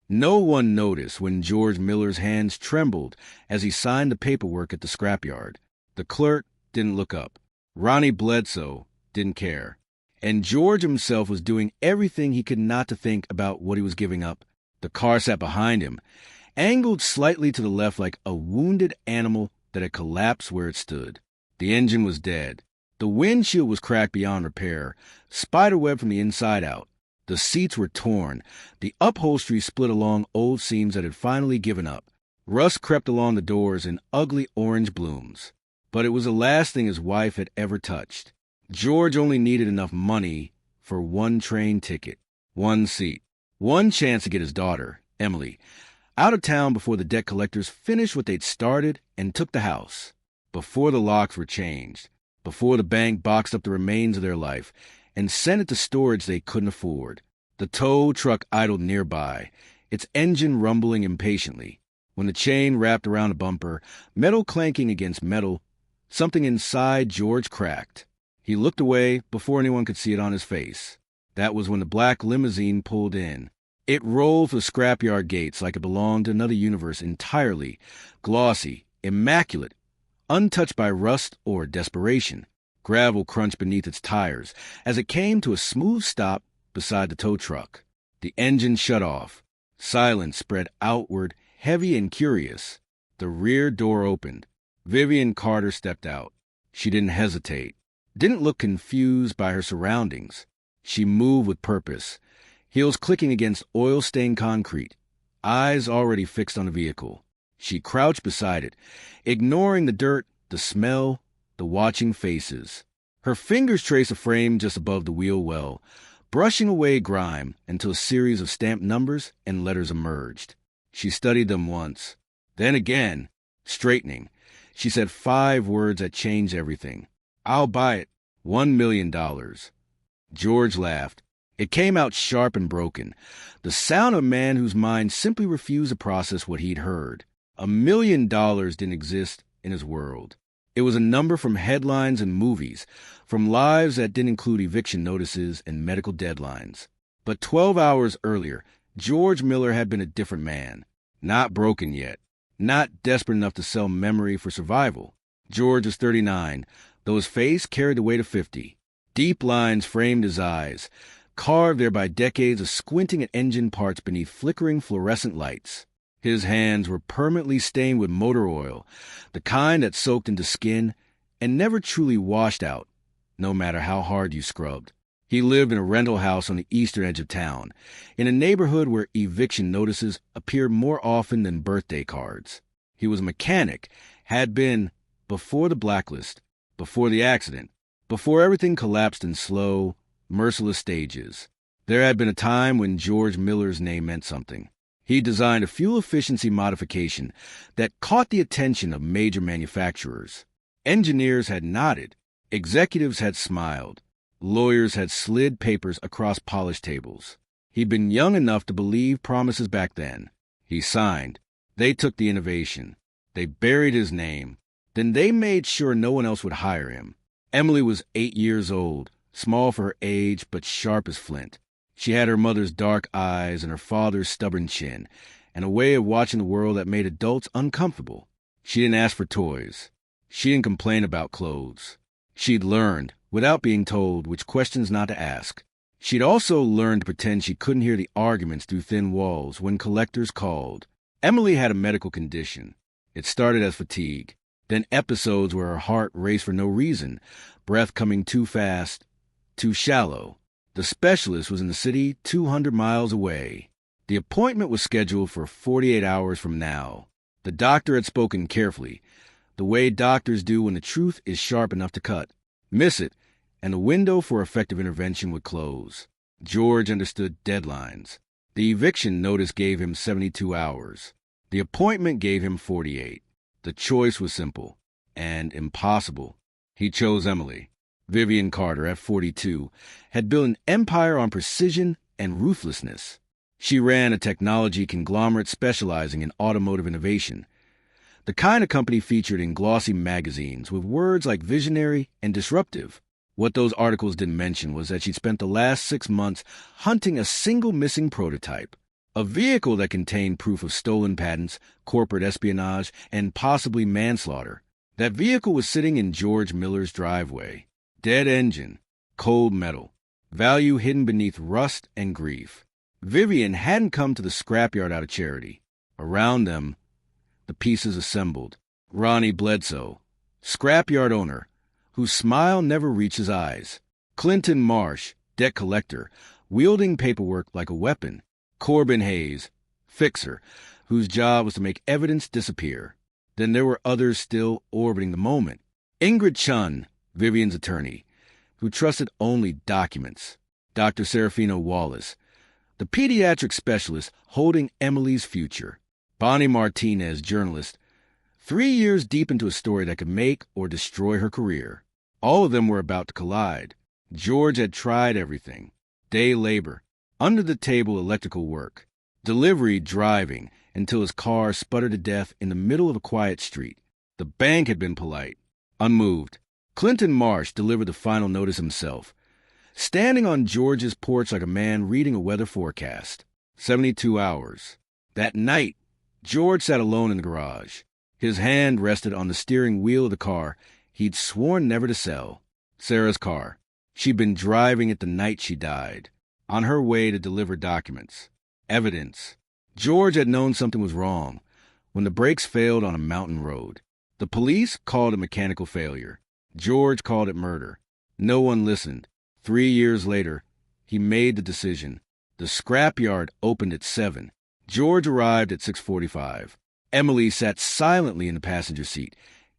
No one noticed when George Miller's hands trembled as he signed the paperwork at the scrapyard. The clerk didn't look up. Ronnie Bledsoe didn't care. And George himself was doing everything he could not to think about what he was giving up. The car sat behind him, angled slightly to the left like a wounded animal that had collapsed where it stood. The engine was dead. The windshield was cracked beyond repair, spiderweb from the inside out. The seats were torn. The upholstery split along old seams that had finally given up. Rust crept along the doors in ugly orange blooms. But it was the last thing his wife had ever touched. George only needed enough money for one train ticket, one seat, one chance to get his daughter, Emily, out of town before the debt collectors finished what they'd started and took the house, before the locks were changed, before the bank boxed up the remains of their life and sent it to storage they couldn't afford. The tow truck idled nearby, its engine rumbling impatiently. When the chain wrapped around a bumper, metal clanking against metal, something inside George cracked. He looked away before anyone could see it on his face. That was when the black limousine pulled in. It rolled through scrapyard gates like it belonged to another universe entirely, glossy, immaculate, untouched by rust or desperation. Gravel crunched beneath its tires as it came to a smooth stop beside the tow truck. The engine shut off. Silence spread outward, heavy and curious. The rear door opened. Vivian Carter stepped out. She didn't hesitate, didn't look confused by her surroundings. She moved with purpose, heels clicking against oil-stained concrete, eyes already fixed on the vehicle. She crouched beside it, ignoring the dirt, the smell, the watching faces. Her fingers traced a frame just above the wheel well, brushing away grime until a series of stamped numbers and letters emerged. She studied them once, then again, straightening. She said 5 words that changed everything. "I'll buy it. $1 million. George laughed. It came out sharp and broken, the sound of a man whose mind simply refused to process what he'd heard. $1 million didn't exist in his world. It was a number from headlines and movies, from lives that didn't include eviction notices and medical deadlines. But 12 hours earlier, George Miller had been a different man. Not broken yet. Not desperate enough to sell memory for survival. George was 39, though his face carried the weight of 50. Deep lines framed his eyes, carved there by decades of squinting at engine parts beneath flickering fluorescent lights. His hands were permanently stained with motor oil, the kind that soaked into skin and never truly washed out, no matter how hard you scrubbed. He lived in a rental house on the eastern edge of town, in a neighborhood where eviction notices appeared more often than birthday cards. He was a mechanic, had been, before the blacklist, before the accident, before everything collapsed in slow, merciless stages. There had been a time when George Miller's name meant something. He designed a fuel efficiency modification that caught the attention of major manufacturers. Engineers had nodded. Executives had smiled. Lawyers had slid papers across polished tables. He'd been young enough to believe promises back then. He signed. They took the innovation. They buried his name. Then they made sure no one else would hire him. Emily was 8 years old, small for her age but sharp as flint. She had her mother's dark eyes and her father's stubborn chin, and a way of watching the world that made adults uncomfortable. She didn't ask for toys. She didn't complain about clothes. She'd learned, without being told, which questions not to ask. She'd also learned to pretend she couldn't hear the arguments through thin walls when collectors called. Emily had a medical condition. It started as fatigue, then episodes where her heart raced for no reason, breath coming too fast, too shallow. The specialist was in the city 200 miles away. The appointment was scheduled for 48 hours from now. The doctor had spoken carefully, the way doctors do when the truth is sharp enough to cut. Miss it, and the window for effective intervention would close. George understood deadlines. The eviction notice gave him 72 hours. The appointment gave him 48. The choice was simple and impossible. He chose Emily. Vivian Carter, at 42, had built an empire on precision and ruthlessness. She ran a technology conglomerate specializing in automotive innovation, the kind of company featured in glossy magazines with words like visionary and disruptive. What those articles didn't mention was that she'd spent the last 6 months hunting a single missing prototype, A vehicle that contained proof of stolen patents, corporate espionage, and possibly manslaughter. That vehicle was sitting in George Miller's driveway. Dead engine, cold metal, value hidden beneath rust and grief. Vivian hadn't come to the scrapyard out of charity. Around them, the pieces assembled. Ronnie Bledsoe, scrapyard owner, whose smile never reached his eyes. Clinton Marsh, debt collector, wielding paperwork like a weapon. Corbin Hayes, fixer, whose job was to make evidence disappear. Then there were others still orbiting the moment. Ingrid Chun, Vivian's attorney, who trusted only documents. Dr. Serafino Wallace, the pediatric specialist holding Emily's future. Bonnie Martinez, journalist, 3 years deep into a story that could make or destroy her career. All of them were about to collide. George had tried everything. Day labor, under-the-table electrical work, delivery driving until his car sputtered to death in the middle of a quiet street. The bank had been polite, unmoved. Clinton Marsh delivered the final notice himself, standing on George's porch like a man reading a weather forecast. 72 hours. That night, George sat alone in the garage. His hand rested on the steering wheel of the car he'd sworn never to sell. Sarah's car. She'd been driving it the night she died, on her way to deliver documents, evidence. George had known something was wrong when the brakes failed on a mountain road. The police called it mechanical failure. George called it murder. No one listened. 3 years later, he made the decision. The scrapyard opened at 7. George arrived at 6:45. Emily sat silently in the passenger seat,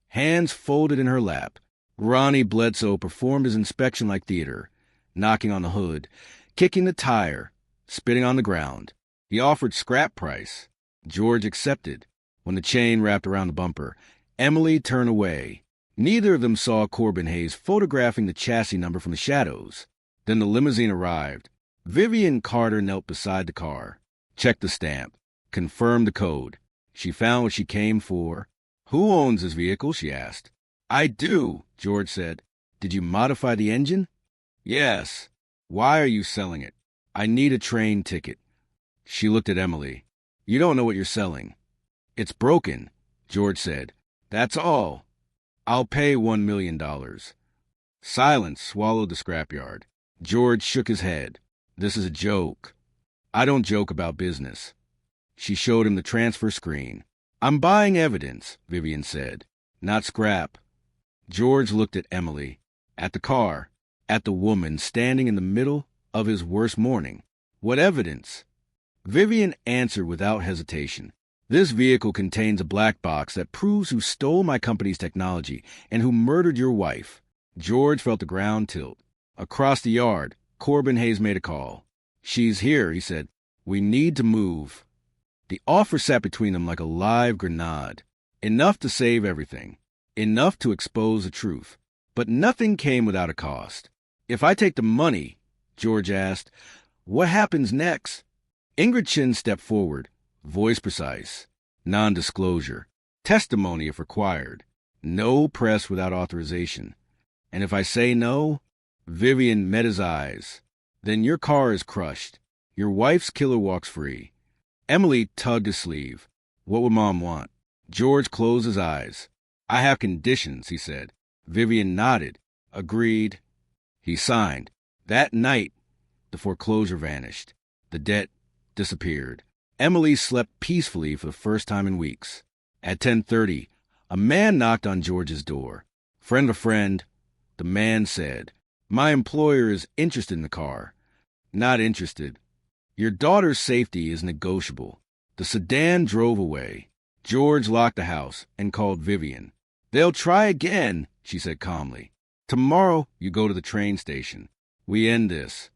hands folded in her lap. Ronnie Bledsoe performed his inspection like theater, knocking on the hood, kicking the tire, spitting on the ground. He offered scrap price. George accepted. When the chain wrapped around the bumper, Emily turned away. Neither of them saw Corbin Hayes photographing the chassis number from the shadows. Then the limousine arrived. Vivian Carter knelt beside the car, checked the stamp, confirmed the code. She found what she came for. "Who owns this vehicle?" she asked. "I do," George said. "Did you modify the engine?" "Yes." "Why are you selling it?" "I need a train ticket." She looked at Emily. "You don't know what you're selling." "It's broken," George said. "That's all." "I'll pay $1 million. Silence swallowed the scrapyard. George shook his head. "This is a joke." "I don't joke about business." She showed him the transfer screen. "I'm buying evidence," Vivian said, "not scrap." George looked at Emily, at the car, at the woman standing in the middle of his worst morning. "What evidence?" Vivian answered without hesitation. "This vehicle contains a black box that proves who stole my company's technology and who murdered your wife." George felt the ground tilt. Across the yard, Corbin Hayes made a call. "She's here," he said. "We need to move." The offer sat between them like a live grenade. Enough to save everything. Enough to expose the truth. But nothing came without a cost. "If I take the money," George asked, "what happens next?" Ingrid Chin stepped forward, voice precise. Non-disclosure. Testimony if required. No press without authorization. "And if I say no?" Vivian met his eyes. "Then your car is crushed. Your wife's killer walks free." Emily tugged his sleeve. "What would Mom want?" George closed his eyes. "I have conditions," he said. Vivian nodded. Agreed. He signed. That night, the foreclosure vanished. The debt disappeared. Emily slept peacefully for the first time in weeks. At 10:30, a man knocked on George's door. "Friend of a friend," the man said. "My employer is interested in the car." "Not interested." "Your daughter's safety is negotiable." The sedan drove away. George locked the house and called Vivian. "They'll try again," she said calmly. "Tomorrow you go to the train station. We end this."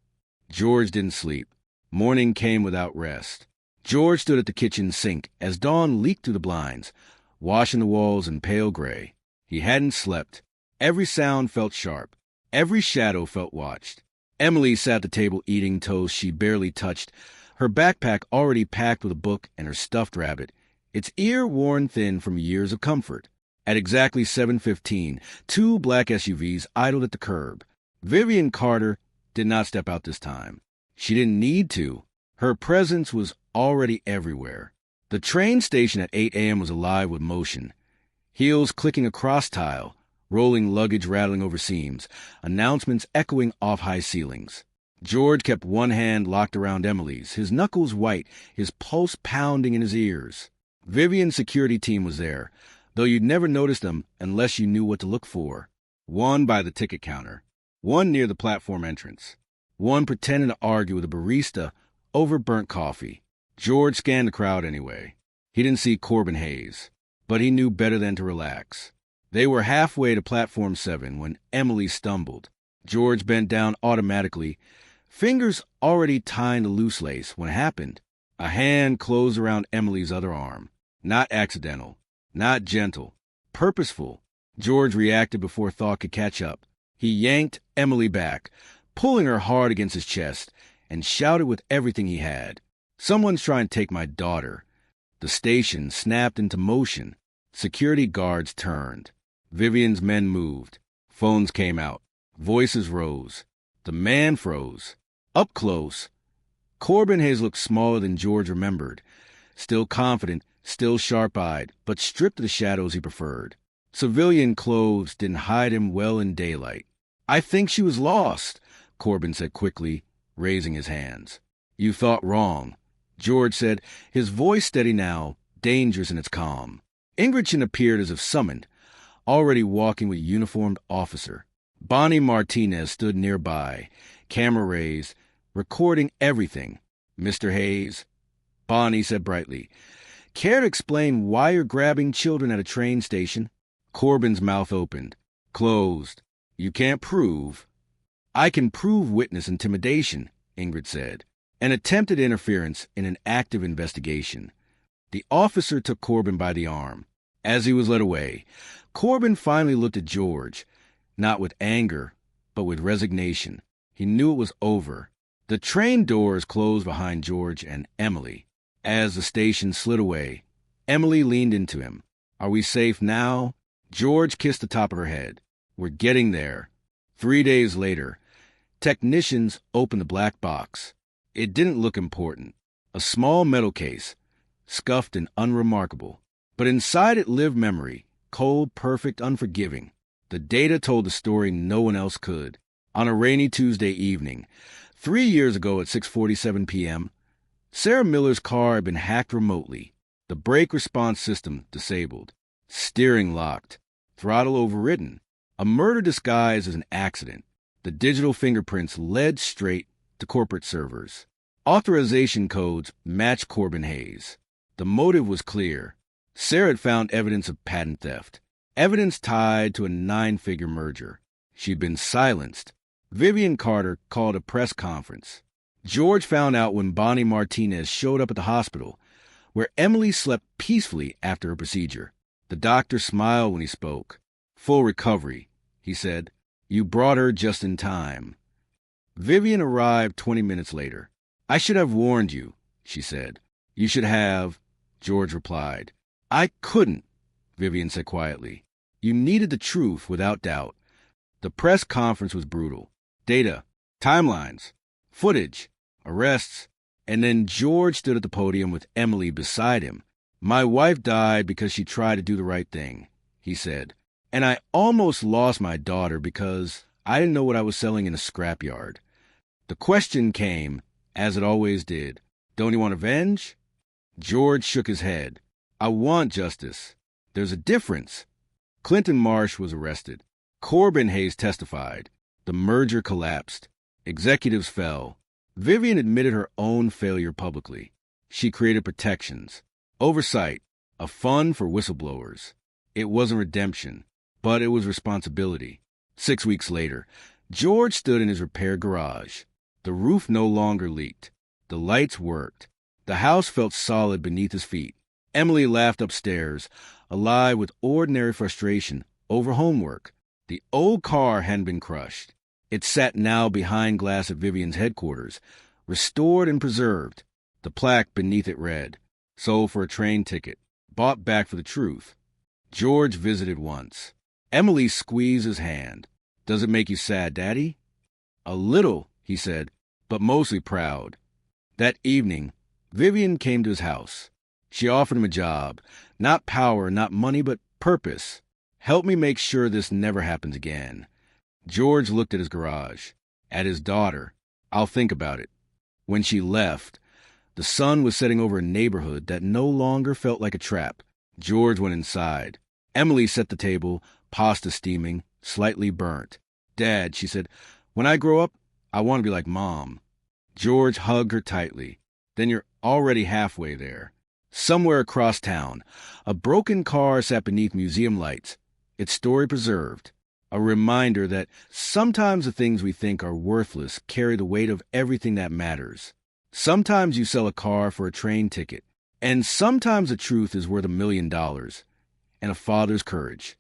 George didn't sleep. Morning came without rest. George stood at the kitchen sink as dawn leaked through the blinds, washing the walls in pale gray. He hadn't slept. Every sound felt sharp. Every shadow felt watched. Emily sat at the table eating toast she barely touched, her backpack already packed with a book and her stuffed rabbit, its ear worn thin from years of comfort. At exactly 7:15, 2 black SUVs idled at the curb. Vivian Carter did not step out this time. She didn't need to. Her presence was already everywhere. The train station at 8 a.m. was alive with motion. Heels clicking across tile, rolling luggage rattling over seams, announcements echoing off high ceilings. George kept one hand locked around Emily's, his knuckles white, his pulse pounding in his ears. Vivian's security team was there, though you'd never notice them unless you knew what to look for. One by the ticket counter, one near the platform entrance, one pretending to argue with a barista over burnt coffee. George scanned the crowd anyway. He didn't see Corbin Hayes, but he knew better than to relax. They were halfway to platform 7 when Emily stumbled. George bent down automatically, fingers already tying the loose lace when it happened. A hand closed around Emily's other arm. Not accidental, not gentle, purposeful. George reacted before thought could catch up. He yanked Emily back, pulling her hard against his chest, and shouted with everything he had. "Someone's trying to take my daughter." The station snapped into motion. Security guards turned. Vivian's men moved. Phones came out. Voices rose. The man froze. Up close, Corbin Hayes looked smaller than George remembered. Still confident, still sharp-eyed, but stripped of the shadows he preferred. Civilian clothes didn't hide him well in daylight. "I think she was lost," Corbin said quickly, raising his hands. "You thought wrong," George said, his voice steady now, dangerous in its calm. Ingridson appeared as if summoned, already walking with a uniformed officer. Bonnie Martinez stood nearby, camera raised, recording everything. "Mr. Hayes," Bonnie said brightly, "care to explain why you're grabbing children at a train station?" Corbin's mouth opened, closed. "You can't prove." "I can prove witness intimidation," Ingrid said, "and attempted interference in an active investigation." The officer took Corbin by the arm. As he was led away, Corbin finally looked at George, not with anger, but with resignation. He knew it was over. The train doors closed behind George and Emily. As the station slid away, Emily leaned into him. "Are we safe now?" George kissed the top of her head. "We're getting there." 3 days later, technicians opened the black box. It didn't look important. A small metal case, scuffed and unremarkable. But inside it lived memory, cold, perfect, unforgiving. The data told the story no one else could. On a rainy Tuesday evening, 3 years ago at 6:47 p.m., Sarah Miller's car had been hacked remotely. The brake response system disabled. Steering locked. Throttle overridden. A murder disguised as an accident. The digital fingerprints led straight to corporate servers. Authorization codes matched Corbin Hayes. The motive was clear. Sarah had found evidence of patent theft. Evidence tied to a 9-figure merger. She'd been silenced. Vivian Carter called a press conference. George found out when Bonnie Martinez showed up at the hospital, where Emily slept peacefully after her procedure. The doctor smiled when he spoke. "Full recovery," he said. "You brought her just in time." Vivian arrived 20 minutes later. "I should have warned you," she said. "You should have," George replied. "I couldn't," Vivian said quietly. "You needed the truth without doubt." The press conference was brutal. Data, timelines, footage, arrests, and then George stood at the podium with Emily beside him. "My wife died because she tried to do the right thing," he said. "And I almost lost my daughter because I didn't know what I was selling in a scrapyard." The question came, as it always did. "Don't you want revenge?" George shook his head. "I want justice. There's a difference." Clinton Marsh was arrested. Corbin Hayes testified. The merger collapsed. Executives fell. Vivian admitted her own failure publicly. She created protections, oversight, a fund for whistleblowers. It wasn't redemption, but it was responsibility. 6 weeks later, George stood in his repaired garage. The roof no longer leaked. The lights worked. The house felt solid beneath his feet. Emily laughed upstairs, alive with ordinary frustration over homework. The old car hadn't been crushed. It sat now behind glass at Vivian's headquarters, restored and preserved. The plaque beneath it read, "Sold for a train ticket, bought back for the truth." George visited once. Emily squeezed his hand. "Does it make you sad, Daddy?" "A little," he said, "but mostly proud." That evening, Vivian came to his house. She offered him a job. Not power, not money, but purpose. Help me make sure this never happens again. George looked at his garage, at his daughter. I'll think about it. When she left, the sun was setting over a neighborhood that no longer felt like a trap. George went inside. Emily set the table, pasta steaming, slightly burnt. Dad, she said, when I grow up, I want to be like Mom. George hugged her tightly. Then you're already halfway there. Somewhere across town, a broken car sat beneath museum lights, its story preserved. A reminder that sometimes the things we think are worthless carry the weight of everything that matters. Sometimes you sell a car for a train ticket, and sometimes the truth is worth $1 million and a father's courage.